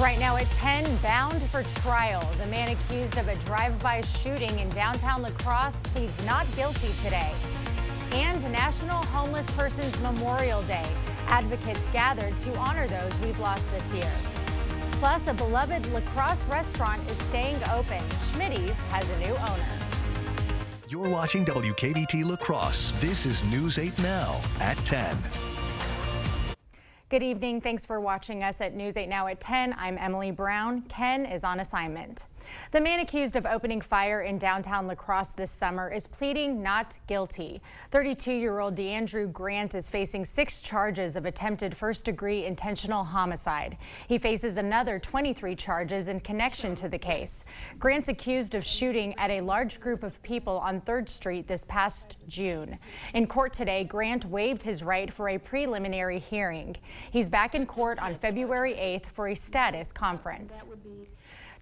Right now at 10, bound for trial. The man accused of a drive-by shooting in downtown La Crosse pleads not guilty today. And National Homeless Persons Memorial Day. Advocates gathered to honor those we've lost this year. Plus, a beloved La Crosse restaurant is staying open. Schmitty's has a new owner. You're watching WKBT La Crosse. This is News 8 Now at 10. Good evening. Thanks for watching us at News 8 Now at 10. I'm Emily Brown. Ken is on assignment. The man accused of opening fire in downtown La Crosse this summer is pleading not guilty. 32-year-old DeAndrew Grant is facing 6 charges of attempted first-degree intentional homicide. He faces another 23 charges in connection to the case. Grant's accused of shooting at a large group of people on 3rd Street this past June. In court today, Grant waived his right for a preliminary hearing. He's back in court on February 8th for a status conference.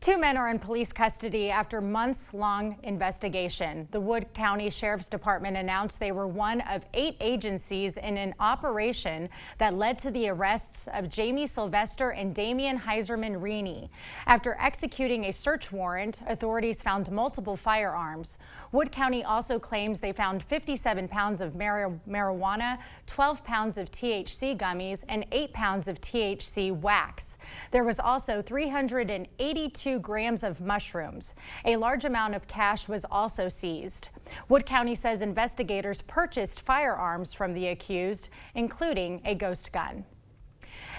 2 men are in police custody after months-long investigation. The Wood County Sheriff's Department announced they were one of 8 agencies in an operation that led to the arrests of Jamie Sylvester and Damian Heiserman Reaney. After executing a search warrant, authorities found multiple firearms. Wood County also claims they found 57 pounds of marijuana, 12 pounds of THC gummies, and 8 pounds of THC wax. There was also 382 grams of mushrooms. A large amount of cash was also seized. Wood County says investigators purchased firearms from the accused, including a ghost gun.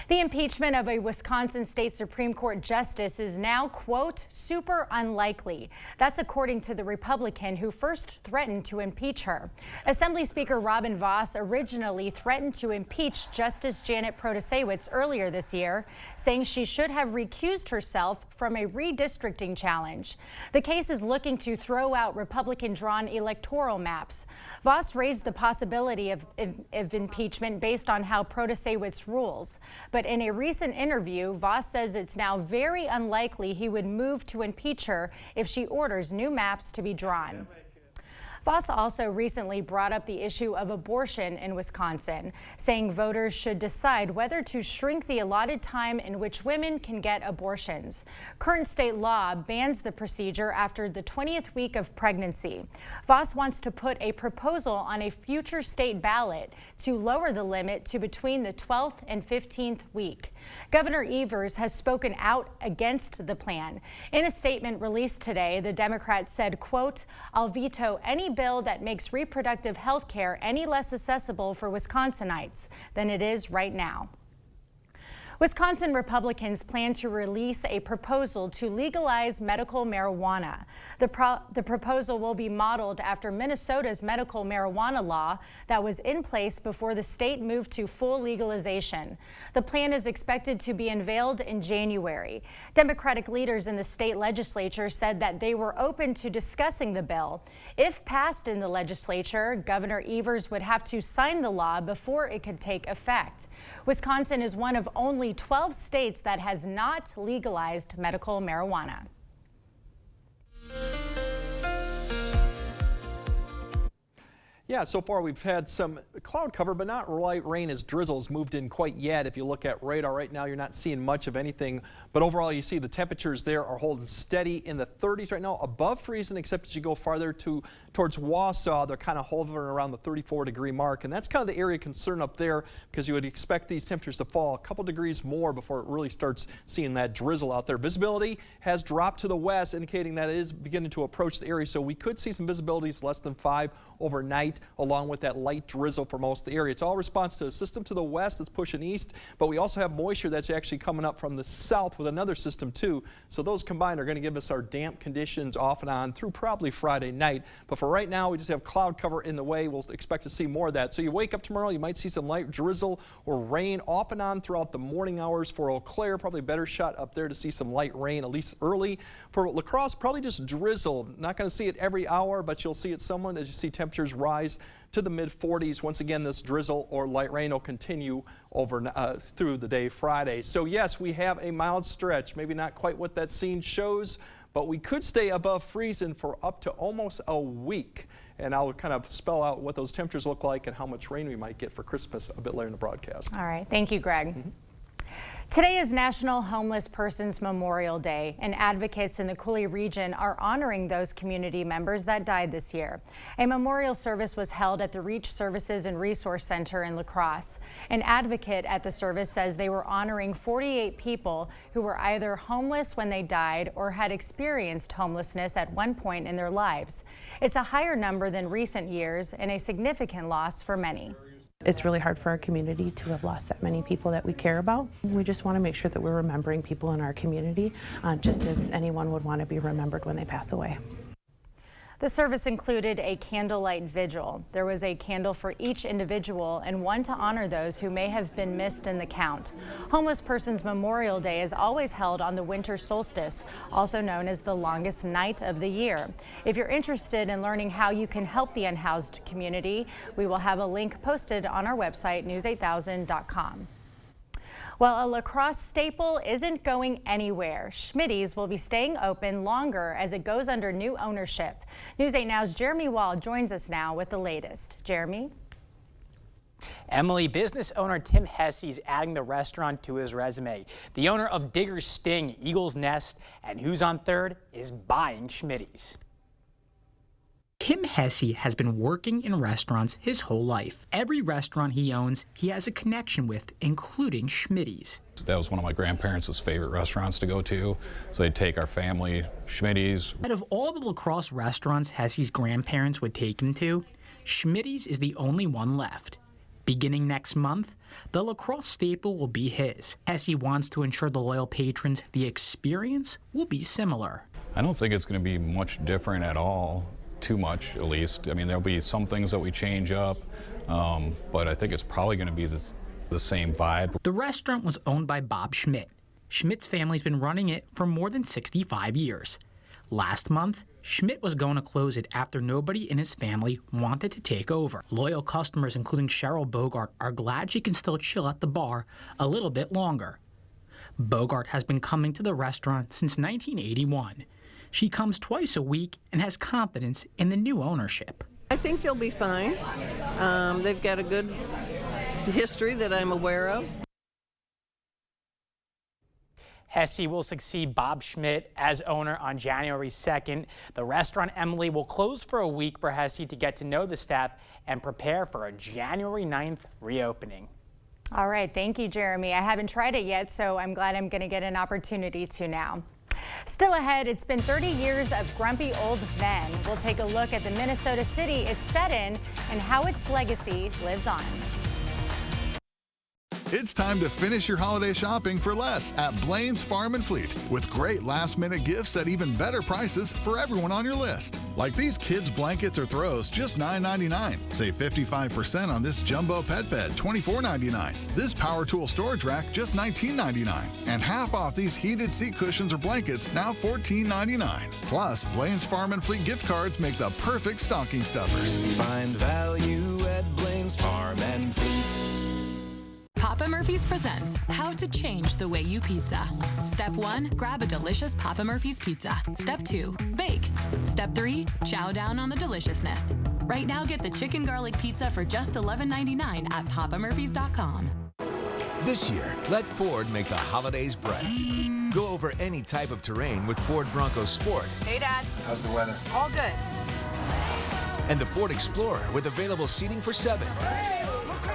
The impeachment of a Wisconsin State Supreme Court justice is now, quote, super unlikely. That's according to the Republican who first threatened to impeach her. Assembly Speaker Robin Vos originally threatened to impeach Justice Janet Protasiewicz earlier this year, saying she should have recused herself from a redistricting challenge. The case is looking to throw out Republican-drawn electoral maps. Vos raised the possibility of impeachment based on how Protasiewicz rules. But in a recent interview, Vos says it's now very unlikely he would move to impeach her if she orders new maps to be drawn. Vos also recently brought up the issue of abortion in Wisconsin, saying voters should decide whether to shrink the allotted time in which women can get abortions. Current state law bans the procedure after the 20th week of pregnancy. Vos wants to put a proposal on a future state ballot to lower the limit to between the 12th and 15th week. Governor Evers has spoken out against the plan. In a statement released today, the Democrat said, quote, "I'll veto any bill that makes reproductive health care any less accessible for Wisconsinites than it is right now." Wisconsin Republicans plan to release a proposal to legalize medical marijuana. The proposal will be modeled after Minnesota's medical marijuana law that was in place before the state moved to full legalization. The plan is expected to be unveiled in January. Democratic leaders in the state legislature said that they were open to discussing the bill. If passed in the legislature, Governor Evers would have to sign the law before it could take effect. Wisconsin is one of only 12 states that has not legalized medical marijuana. Yeah, so far we've had some cloud cover, but not light rain as drizzles moved in quite yet. If you look at radar right now, you're not seeing much of anything. But overall, you see the temperatures there are holding steady in the 30s right now, above freezing, except as you go farther towards Wausau, they're kind of hovering around the 34-degree mark. And that's kind of the area of concern up there, because you would expect these temperatures to fall a couple degrees more before it really starts seeing that drizzle out there. Visibility has dropped to the west, indicating that it is beginning to approach the area. So we could see some visibilities less than 5 overnight, along with that light drizzle for most of the area. It's all response to a system to the west that's pushing east, but we also have moisture that's actually coming up from the south with another system too. So those combined are going to give us our damp conditions off and on through probably Friday night. But for right now, we just have cloud cover in the way. We'll expect to see more of that. So you wake up tomorrow, you might see some light drizzle or rain off and on throughout the morning hours. For Eau Claire, probably a better shot up there to see some light rain, at least early. For La Crosse, probably just drizzle. Not going to see it every hour, but you'll see it somewhat as you see temperatures rise to the mid-40s. Once again, this drizzle or light rain will continue over through the day Friday. So yes, we have a mild stretch, maybe not quite what that scene shows, but we could stay above freezing for up to almost a week. And I'll kind of spell out what those temperatures look like and how much rain we might get for Christmas a bit later in the broadcast. All right, thank you, Greg. Today is National Homeless Persons Memorial Day, and advocates in the Coulee region are honoring those community members that died this year. A memorial service was held at the Reach Services and Resource Center in La Crosse. An advocate at the service says they were honoring 48 people who were either homeless when they died or had experienced homelessness at one point in their lives. It's a higher number than recent years and a significant loss for many. It's really hard for our community to have lost that many people that we care about. We just want to make sure that we're remembering people in our community, just as anyone would want to be remembered when they pass away. The service included a candlelight vigil. There was a candle for each individual and one to honor those who may have been missed in the count. Homeless Persons Memorial Day is always held on the winter solstice, also known as the longest night of the year. If you're interested in learning how you can help the unhoused community, we will have a link posted on our website, news8000.com. Well, a La Crosse staple isn't going anywhere. Schmitty's will be staying open longer as it goes under new ownership. News 8 Now's Jeremy Wall joins us now with the latest. Jeremy? Emily, business owner Tim Hesse is adding the restaurant to his resume. The owner of Digger's Sting, Eagle's Nest, and Who's on Third is buying Schmitty's. Tim Hesse has been working in restaurants his whole life. Every restaurant he owns, he has a connection with, including Schmitty's. That was one of my grandparents' favorite restaurants to go to, so they'd take our family, Schmitty's. Out of all the La Crosse restaurants Hesse's grandparents would take him to, Schmitty's is the only one left. Beginning next month, the La Crosse staple will be his. Hesse wants to ensure the loyal patrons the experience will be similar. I don't think it's going to be much different at all. Too much, at least. I mean, there'll be some things that we change up, but I think it's probably going to be the same vibe. The restaurant was owned by Bob Schmidt. Schmidt's family's been running it for more than 65 years. Last month, Schmidt was going to close it after nobody in his family wanted to take over. Loyal customers, including Cheryl Bogart, are glad she can still chill at the bar a little bit longer. Bogart has been coming to the restaurant since 1981. She comes twice a week and has confidence in the new ownership. I think they'll be fine. They've got a good history that I'm aware of. Hesse will succeed Bob Schmidt as owner on January 2nd. The restaurant, Emily, will close for a week for Hesse to get to know the staff and prepare for a January 9th reopening. All right, thank you, Jeremy. I haven't tried it yet, so I'm glad I'm going to get an opportunity to now. Still ahead, it's been 30 years of grumpy old men. We'll take a look at the Minnesota city it's set in and how its legacy lives on. It's time to finish your holiday shopping for less at Blaine's Farm and Fleet with great last-minute gifts at even better prices for everyone on your list. Like these kids' blankets or throws, just $9.99. Save 55% on this jumbo pet bed, $24.99. This power tool storage rack, just $19.99. And half off these heated seat cushions or blankets, now $14.99. Plus, Blaine's Farm and Fleet gift cards make the perfect stocking stuffers. Find value at Blaine's Farm and Fleet. Papa Murphy's presents How to Change the Way You Pizza. Step 1, grab a delicious Papa Murphy's pizza. Step 2, bake. Step 3, chow down on the deliciousness. Right now, get the chicken garlic pizza for just $11.99 at papamurphys.com. This year, let Ford make the holidays bright. Go over any type of terrain with Ford Bronco Sport. Hey, Dad. How's the weather? All good. And the Ford Explorer with available seating for 7.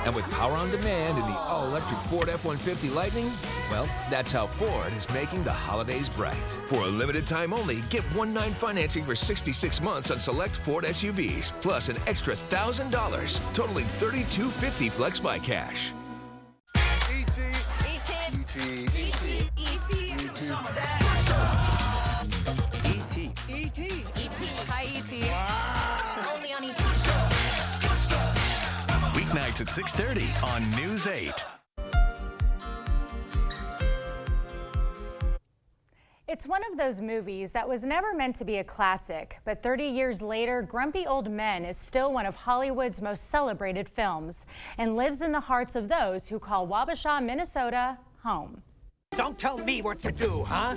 And with power on demand in the all-electric Ford F-150 Lightning, well, that's how Ford is making the holidays bright. For a limited time only, get 1-9 financing for 66 months on select Ford SUVs, plus an extra $1,000, totaling $3,250 flex by cash. E.T. E.T. E.T. E.T. E.T. E.T. Hi, E.T. Only on E.T. Weeknights at 6:30 on News 8. It's one of those movies that was never meant to be a classic, but 30 years later, Grumpy Old Men is still one of Hollywood's most celebrated films and lives in the hearts of those who call Wabasha, Minnesota, home. Don't tell me what to do, huh?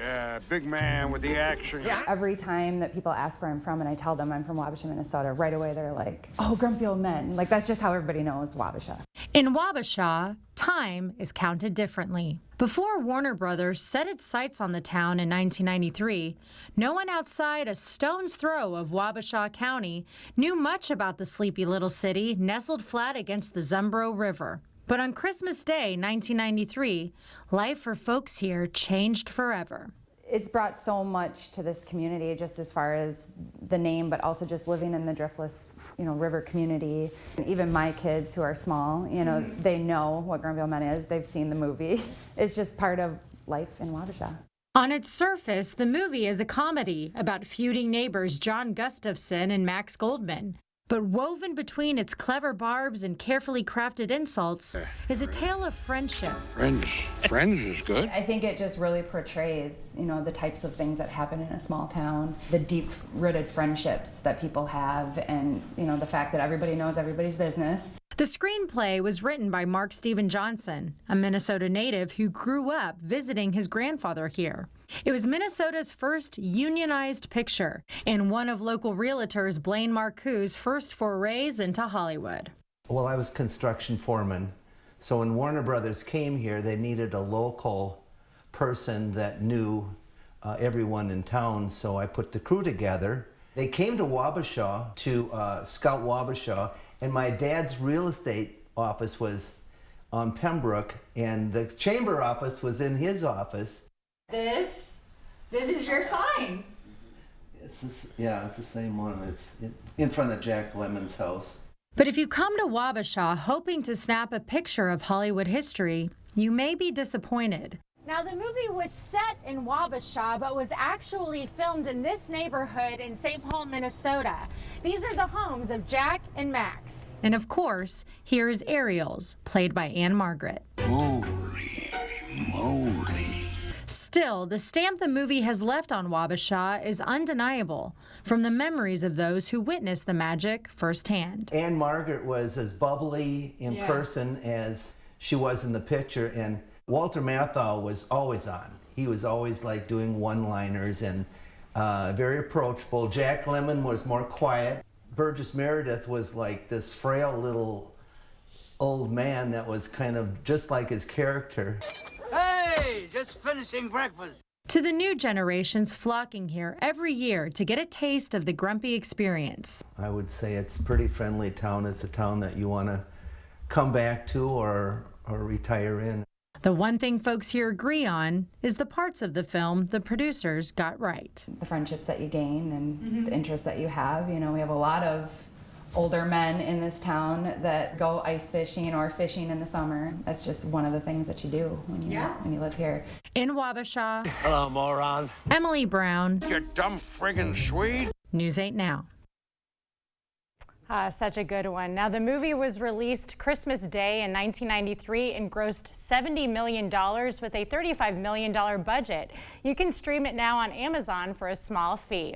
Yeah, big man with the action. Every time that people ask where I'm from and I tell them I'm from Wabasha, Minnesota, right away they're like, oh, grumpy old men. Like, that's just how everybody knows Wabasha. In Wabasha, time is counted differently. Before Warner Brothers set its sights on the town in 1993, no one outside a stone's throw of Wabasha County knew much about the sleepy little city nestled flat against the Zumbro River. But on Christmas Day, 1993, life for folks here changed forever. It's brought so much to this community, just as far as the name, but also just living in the Driftless, river community. And even my kids who are small, they know what Grumpy Old Men is. They've seen the movie. It's just part of life in Wabasha. On its surface, the movie is a comedy about feuding neighbors John Gustafson and Max Goldman. But woven between its clever barbs and carefully crafted insults is a tale of friendship. Friends is good. I think it just really portrays, the types of things that happen in a small town, the deep-rooted friendships that people have, and, the fact that everybody knows everybody's business. The screenplay was written by Mark Steven Johnson, a Minnesota native who grew up visiting his grandfather here. It was Minnesota's first unionized picture and one of local realtors Blaine Marcoux's first forays into Hollywood. Well, I was construction foreman, so when Warner Brothers came here, they needed a local person that knew everyone in town, so I put the crew together. They came to Wabasha to scout Wabasha, and my dad's real estate office was on Pembroke, and the chamber office was in his office. This is your sign. It's the same one. It's in front of Jack Lemon's house. But if you come to Wabasha hoping to snap a picture of Hollywood history, you may be disappointed. Now, the movie was set in Wabasha, but was actually filmed in this neighborhood in St. Paul, Minnesota. These are the homes of Jack and Max. And of course, here is Ariel's, played by Anne Margaret. Holy moly. Still, the stamp the movie has left on Wabasha is undeniable from the memories of those who witnessed the magic firsthand. Anne Margaret was as bubbly in person as she was in the picture, and Walter Matthau was always on. He was always like doing one-liners and very approachable. Jack Lemmon was more quiet. Burgess Meredith was like this frail little old man that was kind of just like his character. Hey, just finishing breakfast. To the new generations flocking here every year to get a taste of the Grumpy experience. I would say it's a pretty friendly town. It's a town that you want to come back to or retire in. The one thing folks here agree on is the parts of the film the producers got right. The friendships that you gain and the interests that you have. We have a lot of older men in this town that go ice fishing or fishing in the summer. That's just one of the things that you do when you live here. In Wabasha, Hello, moron. Emily Brown, You dumb friggin' Swede. News 8 Now. Such a good one. Now, the movie was released Christmas Day in 1993 and grossed $70 million with a $35 million budget. You can stream it now on Amazon for a small fee.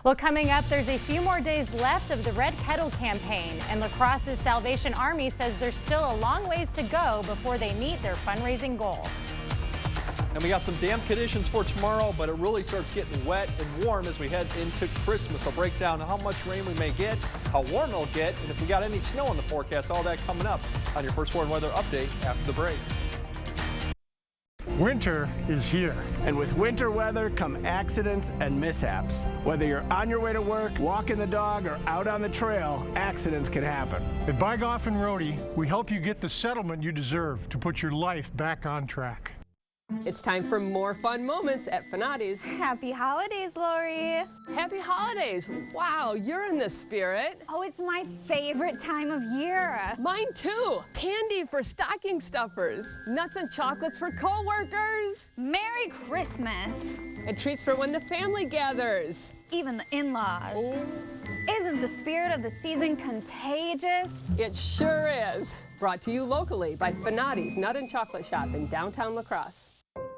Well, coming up, there's a few more days left of the Red Kettle campaign, and La Crosse's Salvation Army says there's still a long ways to go before they meet their fundraising goal. And we got some damp conditions for tomorrow, but it really starts getting wet and warm as we head into Christmas. I'll break down how much rain we may get, how warm it'll get, and if we got any snow in the forecast, all that coming up on your First Warn Weather Update after the break. Winter is here. And with winter weather come accidents and mishaps. Whether you're on your way to work, walking the dog, or out on the trail, accidents can happen. At Bygoff and Rohde, we help you get the settlement you deserve to put your life back on track. It's time for more fun moments at Fanati's. Happy holidays, Lori. Happy holidays. Wow, you're in the spirit. Oh, it's my favorite time of year. Mine too. Candy for stocking stuffers. Nuts and chocolates for coworkers. Merry Christmas. And treats for when the family gathers. Even the in-laws. Isn't the spirit of the season contagious? It sure is. Brought to you locally by Fanati's Nut and Chocolate Shop in downtown La Crosse.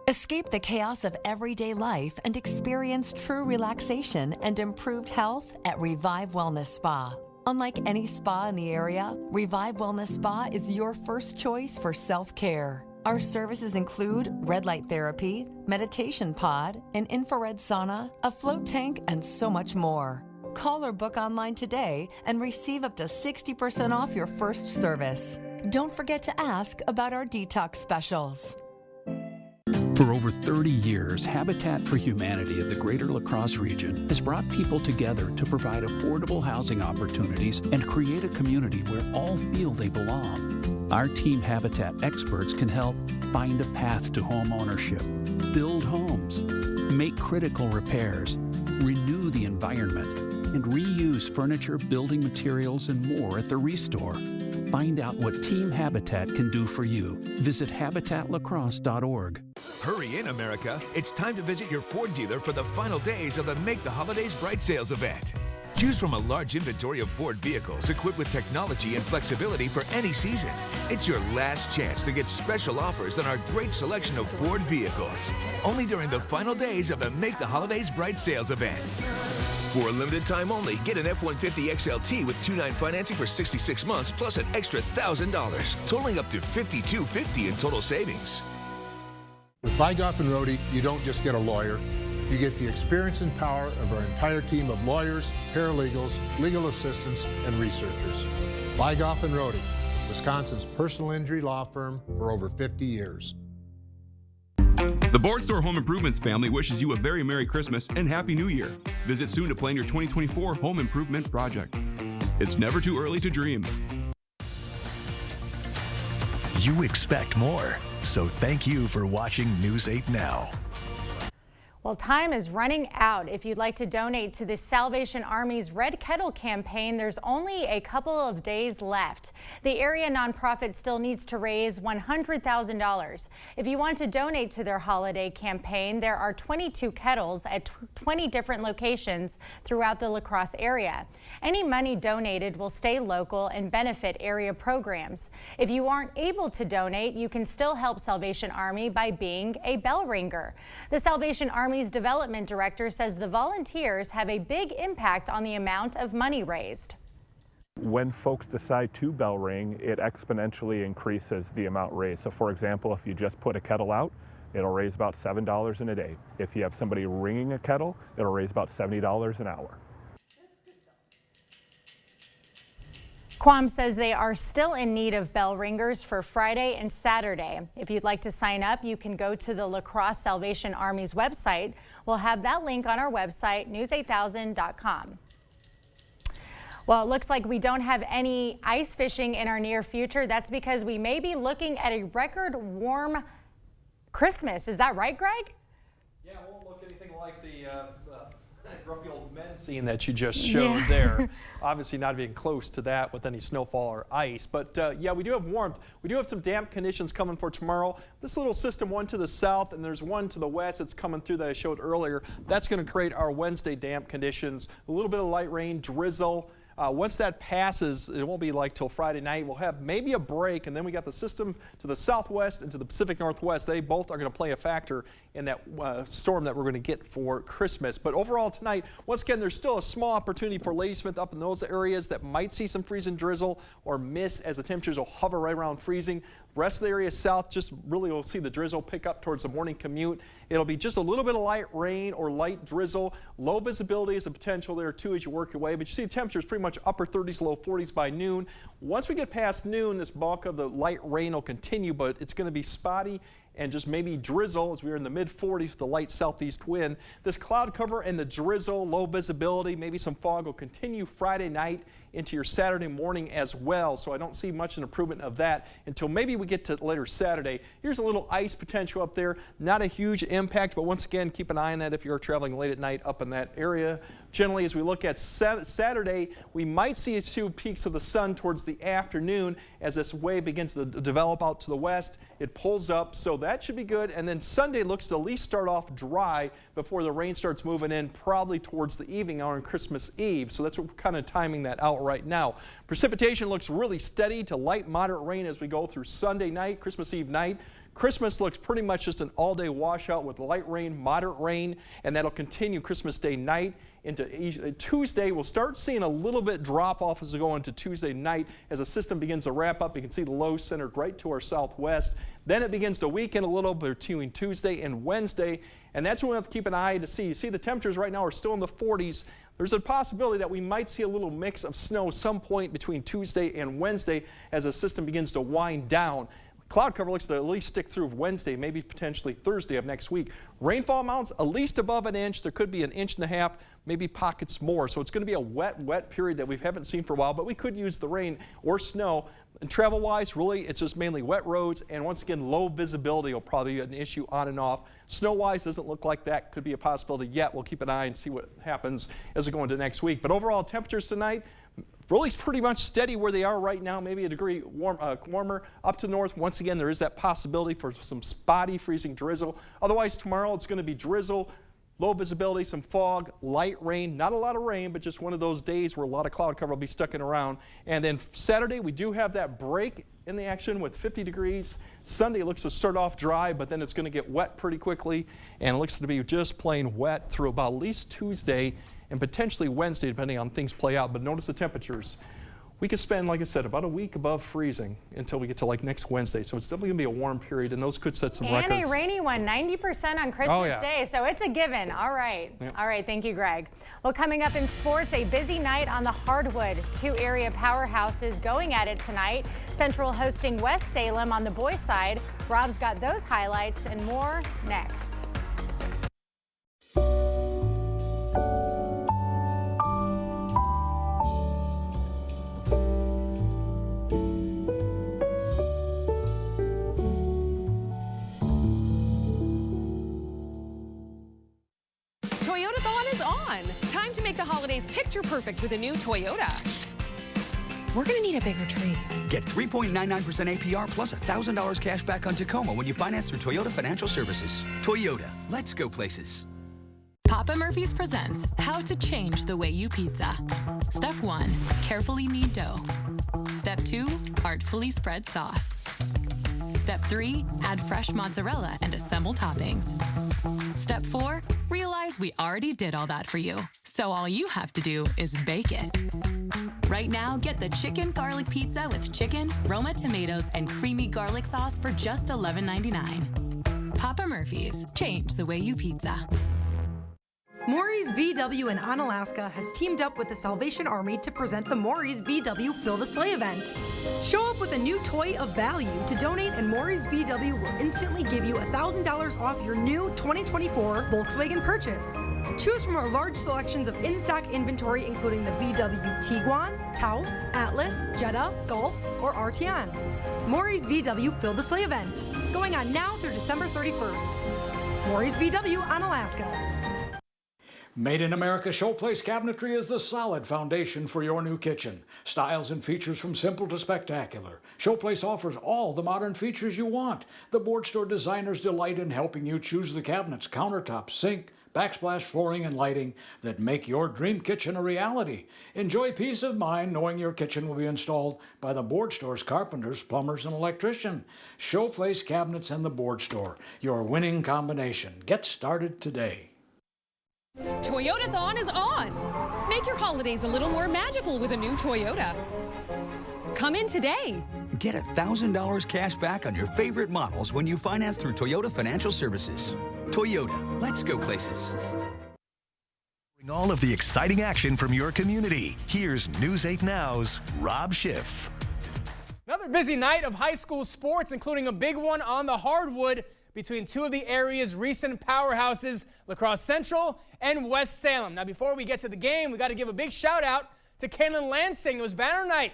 Escape the chaos of everyday life and experience true relaxation and improved health at Revive Wellness Spa. Unlike any spa in the area, Revive Wellness Spa is your first choice for self-care. Our services include red light therapy, meditation pod, an infrared sauna, a float tank, and so much more. Call or book online today and receive up to 60% off your first service. Don't forget to ask about our detox specials. For over 30 years, Habitat for Humanity of the Greater La Crosse region has brought people together to provide affordable housing opportunities and create a community where all feel they belong. Our Team Habitat experts can help find a path to home ownership, build homes, make critical repairs, renew the environment, and reuse furniture, building materials, and more at the Restore. Find out what Team Habitat can do for you. Visit habitatlacrosse.org. Hurry in, America. It's time to visit your Ford dealer for the final days of the Make the Holidays Bright sales event. Choose from a large inventory of Ford vehicles equipped with technology and flexibility for any season. It's your last chance to get special offers on our great selection of Ford vehicles. Only during the final days of the Make the Holidays Bright sales event. For a limited time only, get an F-150 XLT with 2.9 financing for 66 months plus an extra $1,000, totaling up to $5,250 in total savings. With Bygoff & Rohde, you don't just get a lawyer. You get the experience and power of our entire team of lawyers, paralegals, legal assistants, and researchers. Bygoff & Rohde, Wisconsin's personal injury law firm for over 50 years. The Board Store Home Improvements family wishes you a very Merry Christmas and Happy New Year. Visit soon to plan your 2024 home improvement project. It's never too early to dream. You expect more, so thank you for watching News 8 Now. Well, time is running out. If you'd like to donate to the Salvation Army's Red Kettle campaign, there's only a couple of days left. The area nonprofit still needs to raise $100,000. If you want to donate to their holiday campaign, there are 22 kettles at 20 different locations throughout the La Crosse area. Any money donated will stay local and benefit area programs. If you aren't able to donate, you can still help Salvation Army by being a bell ringer. The Salvation Army's development director says the volunteers have a big impact on the amount of money raised. When folks decide to bell ring, it exponentially increases the amount raised. So for example, if you just put a kettle out, it'll raise about $7 in a day. If you have somebody ringing a kettle, it'll raise about $70 an hour. Quam says they are still in need of bell ringers for Friday and Saturday. If you'd like to sign up, you can go to the La Crosse Salvation Army's website. We'll have that link on our website, news8000.com. Well, it looks like we don't have any ice fishing in our near future. That's because we may be looking at a record warm Christmas. Is that right, Greg? Yeah, it won't look anything like the grumpy old men scene that you just showed there. Obviously not even close to that with any snowfall or ice. But yeah, we do have warmth. We do have some damp conditions coming for tomorrow. This little system, one to the south and there's one to the west that's coming through that I showed earlier. That's going to create our Wednesday damp conditions. A little bit of light rain, drizzle. Once that passes, it won't be like till Friday night. We'll have maybe a break, and then we got the system to the southwest and to the Pacific Northwest. They both are going to play a factor in that storm that we're going to get for Christmas. But overall tonight, once again, there's still a small opportunity for Ladysmith up in those areas that might see some freezing drizzle or mist as the temperatures will hover right around freezing. Rest of the area south, just really will see the drizzle pick up towards the morning commute. It'll be just a little bit of light rain or light drizzle. Low visibility is a potential there too as you work your way, but you see the temperatures pretty much upper 30s, low 40s by noon. Once we get past noon, this bulk of the light rain will continue, but it's going to be spotty and just maybe drizzle as we're in the mid-40s with the light southeast wind. This cloud cover and the drizzle, low visibility, maybe some fog will continue Friday night into your Saturday morning as well. So I don't see much an improvement of that until maybe we get to later Saturday. Here's a little ice potential up there. Not a huge impact, but once again, keep an eye on that if you're traveling late at night up in that area. Generally, as we look at Saturday, we might see a few peaks of the sun towards the afternoon as this wave begins to develop out to the west. It pulls up, so that should be good. And then Sunday looks to at least start off dry before the rain starts moving in, probably towards the evening on Christmas Eve. So that's what we're kind of timing that out right now. Precipitation looks really steady to light moderate rain as we go through Sunday night, Christmas Eve night. Christmas looks pretty much just an all-day washout with light rain, moderate rain, and that'll continue Christmas Day night into Tuesday. We'll start seeing a little bit drop off as we go into Tuesday night as the system begins to wrap up. You can see the low centered right to our southwest. Then it begins to weaken a little bit between Tuesday and Wednesday, and that's when we have to keep an eye to see. You see the temperatures right now are still in the 40s. There's a possibility that we might see a little mix of snow some point between Tuesday and Wednesday as the system begins to wind down. Cloud cover looks to at least stick through Wednesday, maybe potentially Thursday of next week. Rainfall amounts at least above an inch. There could be an inch and a half, maybe pockets more. So it's going to be a wet period that we haven't seen for a while, but we could use the rain or snow. And travel-wise, really, it's just mainly wet roads, and once again, low visibility will probably be an issue on and off. Snow-wise, doesn't look like that could be a possibility yet. We'll keep an eye and see what happens as we go into next week. But overall, temperatures tonight, really pretty much steady where they are right now, maybe a degree warmer up to the north. Once again, there is that possibility for some spotty freezing drizzle. Otherwise, tomorrow it's going to be drizzle, low visibility, some fog, light rain, not a lot of rain, but just one of those days where a lot of cloud cover will be sticking around. And then Saturday, we do have that break in the action with 50 degrees. Sunday looks to start off dry, but then it's going to get wet pretty quickly, and it looks to be just plain wet through about at least Tuesday and potentially Wednesday, depending on things play out. But notice the temperatures. We could spend, like I said, about a week above freezing until we get to like next Wednesday. So it's definitely going to be a warm period, and those could set some records. And a rainy one, 90% on Christmas Day. So it's a given. All right. Yep. All right. Thank you, Greg. Well, coming up in sports, a busy night on the hardwood. Two area powerhouses going at it tonight. Central hosting West Salem on the boys' side. Rob's got those highlights and more next. Toyotathon is on. Time to make the holidays picture perfect with a new Toyota. We're gonna need a bigger tree. Get 3.99% APR plus $1,000 cash back on Tacoma when you finance through Toyota Financial Services. Toyota, let's go places. Papa Murphy's presents How to Change the Way You Pizza. Step 1, carefully knead dough. Step 2, artfully spread sauce. Step 3, add fresh mozzarella and assemble toppings. Step 4, realize we already did all that for you, so all you have to do is bake it. Right now, get the chicken garlic pizza with chicken, Roma tomatoes, and creamy garlic sauce for just $11.99. Papa Murphy's, change the way you pizza. Maury's VW in Onalaska has teamed up with the Salvation Army to present the Maury's VW Fill the Sleigh event. Show up with a new toy of value to donate, and Maury's VW will instantly give you $1,000 off your new 2024 Volkswagen purchase. Choose from our large selections of in-stock inventory, including the VW Tiguan, Taos, Atlas, Jetta, Golf, or RTN. Maury's VW Fill the Sleigh event, going on now through December 31st. Maury's VW Onalaska. Made in America Showplace Cabinetry is the solid foundation for your new kitchen. Styles and features from simple to spectacular. Showplace offers all the modern features you want. The board store designers delight in helping you choose the cabinets, countertops, sink, backsplash flooring, and lighting that make your dream kitchen a reality. Enjoy peace of mind knowing your kitchen will be installed by the board store's carpenters, plumbers, and electrician. Showplace Cabinets and the board store, your winning combination. Get started today. Toyotathon is on. Make your holidays a little more magical with a new Toyota. Come in today. Get $1,000 cash back on your favorite models when you finance through Toyota Financial Services. Toyota, let's go places. All of the exciting action from your community. Here's News 8 Now's Rob Schiff. Another busy night of high school sports, including a big one on the hardwood between two of the area's recent powerhouses, La Crosse Central and West Salem. Now, before we get to the game, we got to give a big shout out to Kaylin Lansing. It was banner night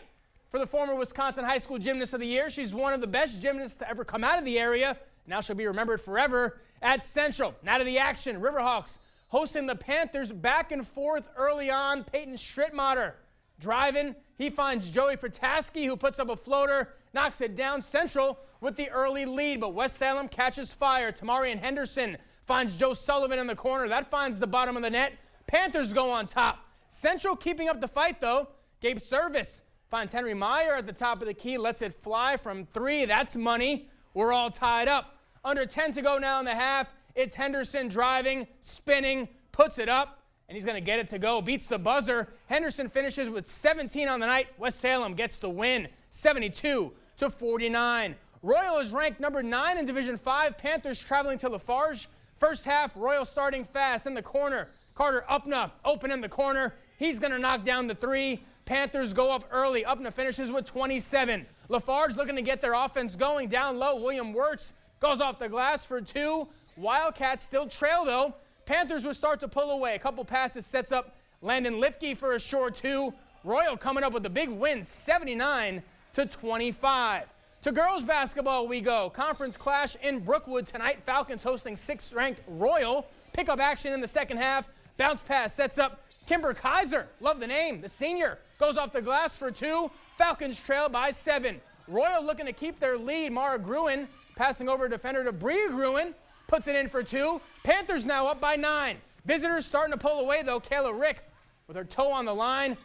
for the former Wisconsin High School Gymnast of the Year. She's one of the best gymnasts to ever come out of the area. Now she'll be remembered forever at Central. Now to the action. Riverhawks hosting the Panthers back and forth early on. Peyton Strittmatter driving. He finds Joey Protaski, who puts up a floater, knocks it down. Central with the early lead, but West Salem catches fire. Tamarian Henderson finds Joe Sullivan in the corner. That finds the bottom of the net. Panthers go on top. Central keeping up the fight, though. Gabe Service finds Henry Meyer at the top of the key, lets it fly from 3. That's money. We're all tied up. Under 10 to go now in the half. It's Henderson driving, spinning, puts it up, and he's going to get it to go. Beats the buzzer. Henderson finishes with 17 on the night. West Salem gets the win, 72-49. Royal is ranked number 9 in Division 5. Panthers traveling to Lafarge. First half, Royal starting fast in the corner. Carter Upna open in the corner. He's going to knock down the 3. Panthers go up early. Upna finishes with 27. Lafarge looking to get their offense going. Down low, William Wirtz goes off the glass for 2. Wildcats still trail, though. Panthers will start to pull away. A couple passes sets up Landon Lipke for a short 2. Royal coming up with a big win, 79-25. To girls basketball we go. Conference clash in Brookwood tonight. Falcons hosting 6th-ranked Royal. Pickup action in the second half. Bounce pass sets up Kimber Kaiser. Love the name. The senior goes off the glass for 2. Falcons trail by 7. Royal looking to keep their lead. Mara Gruen passing over defender to Bria Gruen. Puts it in for 2. Panthers now up by 9. Visitors starting to pull away, though. Kayla Rick with her toe on the line.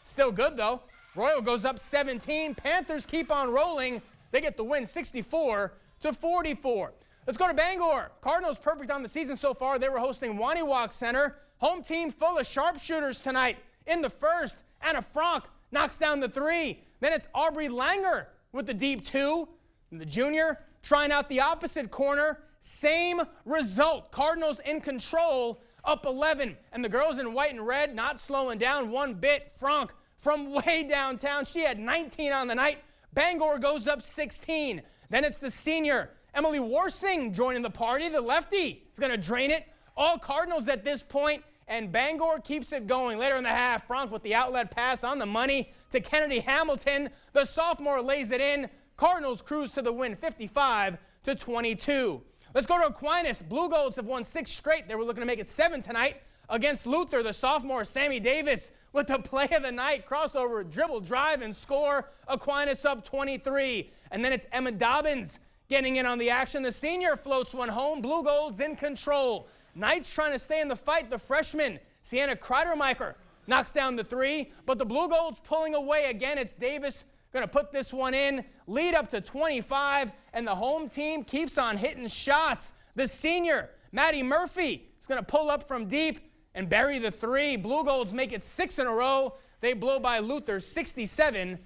Still good, though. Royal goes up 17. Panthers keep on rolling. They get the win, 64-44. Let's go to Bangor. Cardinals perfect on the season so far. They were hosting Waniwak Center. Home team full of sharpshooters tonight. In the first, Anna Frank knocks down the 3. Then it's Aubrey Langer with the deep 2. And the junior trying out the opposite corner. Same result. Cardinals in control, up 11. And the girls in white and red not slowing down one bit. Frank from way downtown. She had 19 on the night. Bangor goes up 16. Then it's the senior, Emily Warsing, joining the party. The lefty is going to drain it. All Cardinals at this point, and Bangor keeps it going. Later in the half, Frank with the outlet pass on the money to Kennedy Hamilton. The sophomore lays it in. Cardinals cruise to the win, 55-22. Let's go to Aquinas. Blue Golds have won 6 straight. They were looking to make it 7 tonight against Luther. The sophomore, Sammy Davis, with the play of the night. Crossover, dribble, drive, and score. Aquinas up 23. And then it's Emma Dobbins getting in on the action. The senior floats one home. Blue Golds in control. Knights trying to stay in the fight. The freshman, Sienna Kreidermeicher, knocks down the 3. But the Blue Golds pulling away again. It's Davis going to put this one in. Lead up to 25. And the home team keeps on hitting shots. The senior, Maddie Murphy, is going to pull up from deep and bury the 3. Blue Golds make it 6 in a row. They blow by Luther 67-29.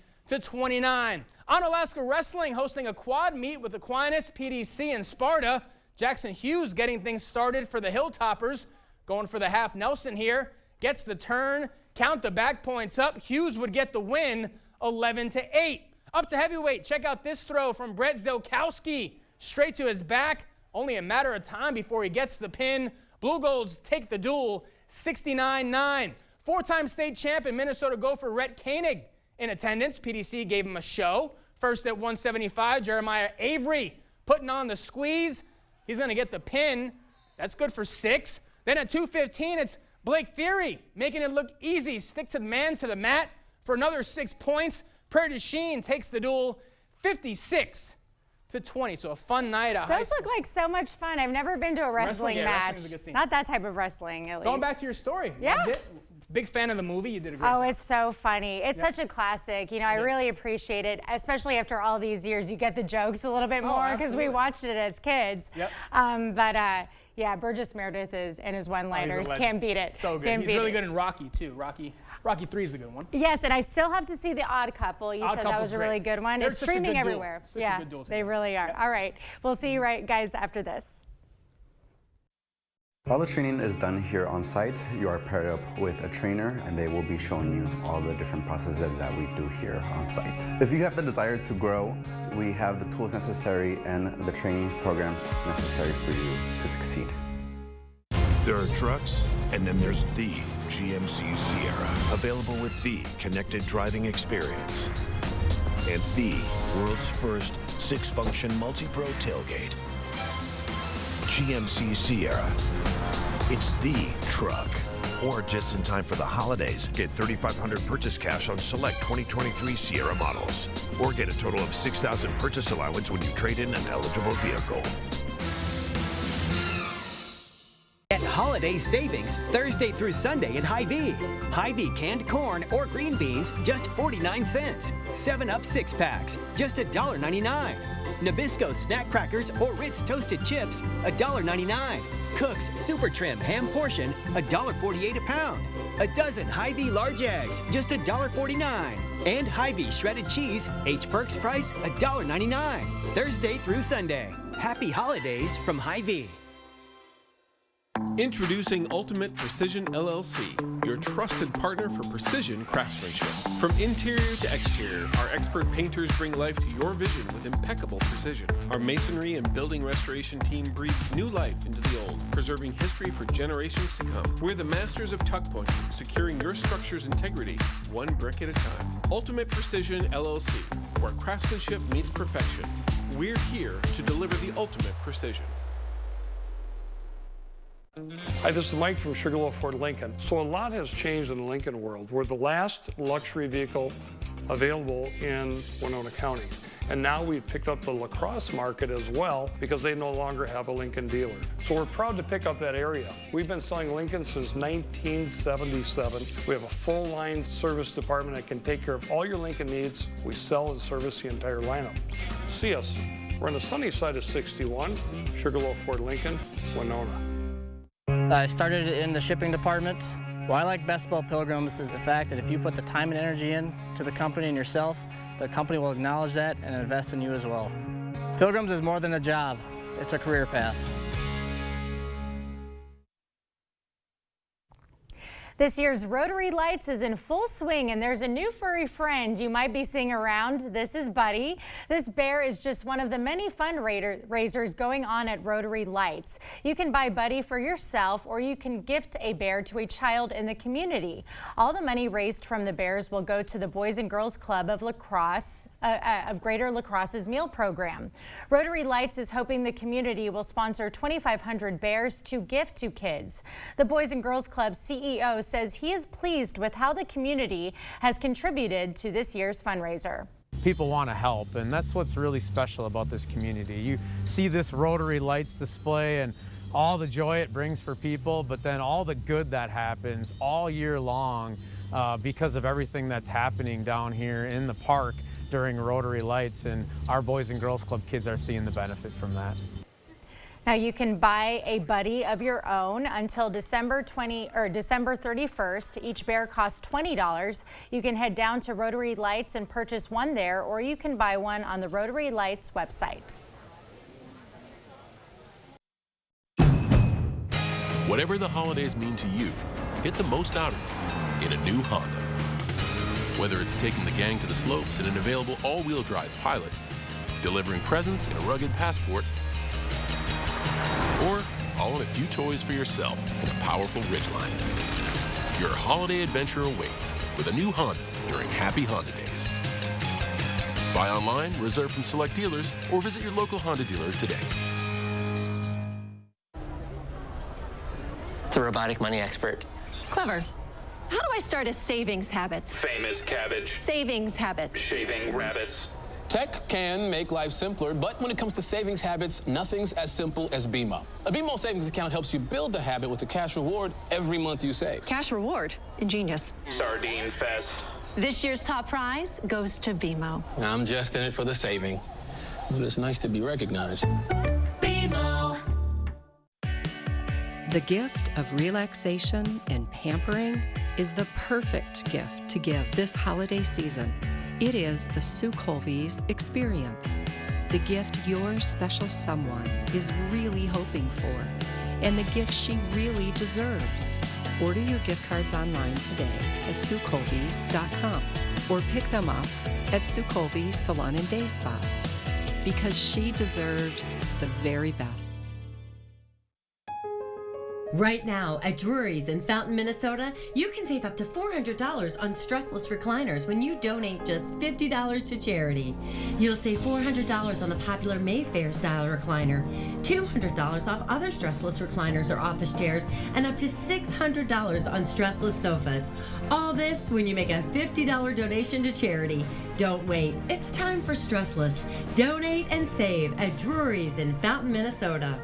Onalaska Wrestling hosting a quad meet with Aquinas, PDC, and Sparta. Jackson Hughes getting things started for the Hilltoppers. Going for the half Nelson here. Gets the turn. Count the back points up. Hughes would get the win, 11-8. Up to heavyweight. Check out this throw from Brett Zelkowski. Straight to his back. Only a matter of time before he gets the pin. Blue Golds take the duel, 69-9. 4-time state champ and Minnesota Gopher Rhett Koenig in attendance. PDC gave him a show. First at 175, Jeremiah Avery putting on the squeeze. He's going to get the pin. That's good for 6. Then at 215, it's Blake Theory making it look easy. Sticks the man to the mat for another 6 points. Prairie du Chien takes the duel, 56-20. So a fun night at high Those school. look like so much fun. I've never been to a wrestling match. Wrestling's a good scene. Not that type of wrestling, at least. Going back to your story. Yeah. Loved it. Big fan of the movie. You did a great Oh, job. it's so funny. It's Yep. such a classic. You know, I really appreciate it, especially after all these years. You get the jokes a little bit more because we absolutely. watched it as kids. Yep. Yeah, Burgess Meredith and his one-liners legend. can't beat it. So good. Can't He's beat really it. good in Rocky, too. Rocky 3 is a good one. Yes, and I still have to see The Odd Couple. You Odd said that Couple's was a really great. good one. They're It's such a streaming good duel. everywhere. Such a Yeah, good duel they together. really are. All right, we'll see you right, guys, after this. While the training is done here on site, you are paired up with a trainer and they will be showing you all the different processes that we do here on site. If you have the desire to grow, we have the tools necessary and the training programs necessary for you to succeed. There are trucks, and then there's the GMC Sierra, available with the connected driving experience and the world's first 6-function multi-pro tailgate. GMC Sierra. It's the truck. Or just in time for the holidays, get $3,500 purchase cash on select 2023 Sierra models. Or get a total of $6,000 purchase allowance when you trade in an eligible vehicle. Get holiday savings Thursday through Sunday at Hy-Vee. Hy-Vee canned corn or green beans, just 49 cents. 7-Up 6-packs, just $1.99. Nabisco snack crackers or Ritz toasted chips, $1.99. Cook's Super Trim ham portion, $1.48 a pound. A dozen Hy-Vee large eggs, just $1.49. And Hy-Vee shredded cheese, H-Perks price, $1.99. Thursday through Sunday. Happy holidays from Hy-Vee. Introducing Ultimate Precision LLC, your trusted partner for precision craftsmanship. From interior to exterior, our expert painters bring life to your vision with impeccable precision. Our masonry and building restoration team breathes new life into the old, preserving history for generations to come. We're the masters of tuck pointing, securing your structure's integrity one brick at a time. Ultimate Precision LLC, where craftsmanship meets perfection. We're here to deliver the ultimate precision. Hi, this is Mike from Sugarloaf Ford Lincoln. So a lot has changed in the Lincoln world. We're the last luxury vehicle available in Winona County. And now we've picked up the La Crosse market as well because they no longer have a Lincoln dealer. So we're proud to pick up that area. We've been selling Lincoln since 1977. We have a full line service department that can take care of all your Lincoln needs. We sell and service the entire lineup. See us. We're on the sunny side of 61, Sugarloaf Ford Lincoln, Winona. I started in the shipping department. What I like best about Pilgrims is the fact that if you put the time and energy in to the company and yourself, the company will acknowledge that and invest in you as well. Pilgrims is more than a job, it's a career path. This year's Rotary Lights is in full swing, and there's a new furry friend you might be seeing around. This is Buddy. This bear is just one of the many fundraisers going on at Rotary Lights. You can buy Buddy for yourself, or you can gift a bear to a child in the community. All the money raised from the bears will go to the Boys and Girls Club of La Crosse, of Greater La Crosse's meal program. Rotary Lights is hoping the community will sponsor 2,500 bears to gift to kids. The Boys and Girls Club CEO says he is pleased with how the community has contributed to this year's fundraiser. People want to help, and that's what's really special about this community. You see this Rotary Lights display and all the joy it brings for people, but then all the good that happens all year long because of everything that's happening down here in the park during Rotary Lights, and our Boys and Girls Club kids are seeing the benefit from that. Now you can buy a Buddy of your own until December 31st. Each bear costs $20. You can head down to Rotary Lights and purchase one there, or you can buy one on the Rotary Lights website. Whatever the holidays mean to you, get the most out of it in a new Honda. Whether it's taking the gang to the slopes in an available all-wheel drive Pilot, delivering presents in a rugged Passport, or all in a few toys for yourself in a powerful Ridgeline. Your holiday adventure awaits with a new Honda during Happy Honda Days. Buy online, reserve from select dealers, or visit your local Honda dealer today. It's a robotic money expert. Clever. How do I start a savings habit? Famous cabbage. Savings habit. Shaving rabbits. Tech can make life simpler, but when it comes to savings habits, nothing's as simple as BMO. A BMO savings account helps you build the habit with a cash reward every month you save. Cash reward. Ingenious. Sardine Fest. This year's top prize goes to BMO. I'm just in it for the saving, but it's nice to be recognized. BMO. The gift of relaxation and pampering is the perfect gift to give this holiday season. It is the Sue Colby's experience, the gift your special someone is really hoping for, and the gift she really deserves. Order your gift cards online today at SueColby's.com or pick them up at Sue Colby's Salon and Day Spa, because she deserves the very best. Right now at Drury's in Fountain, Minnesota, you can save up to $400 on stressless recliners when you donate just $50 to charity. You'll save $400 on the popular Mayfair style recliner, $200 off other stressless recliners or office chairs, and up to $600 on stressless sofas. All this when you make a $50 donation to charity. Don't wait. It's time for stressless. Donate and save at Drury's in Fountain, Minnesota.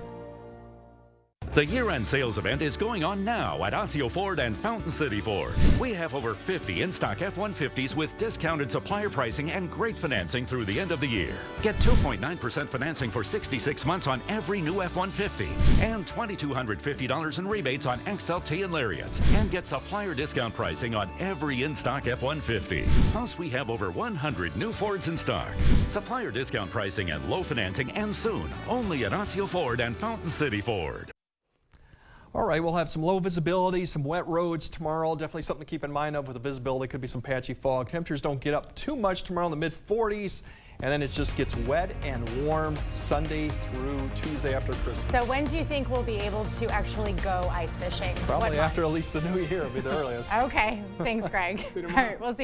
The year-end sales event is going on now at Osseo Ford and Fountain City Ford. We have over 50 in-stock F-150s with discounted supplier pricing and great financing through the end of the year. Get 2.9% financing for 66 months on every new F-150 and $2,250 in rebates on XLT and Lariats. And get supplier discount pricing on every in-stock F-150. Plus, we have over 100 new Fords in stock. Supplier discount pricing and low financing ends soon, only at Osseo Ford and Fountain City Ford. All right, we'll have some low visibility, some wet roads tomorrow. Definitely something to keep in mind of with the visibility. Could be some patchy fog. Temperatures don't get up too much tomorrow in the mid-40s. And then it just gets wet and warm Sunday through Tuesday after Christmas. So when do you think we'll be able to actually go ice fishing? Probably after at least the new year will be the earliest. Okay, thanks, Greg. All right, we'll see you.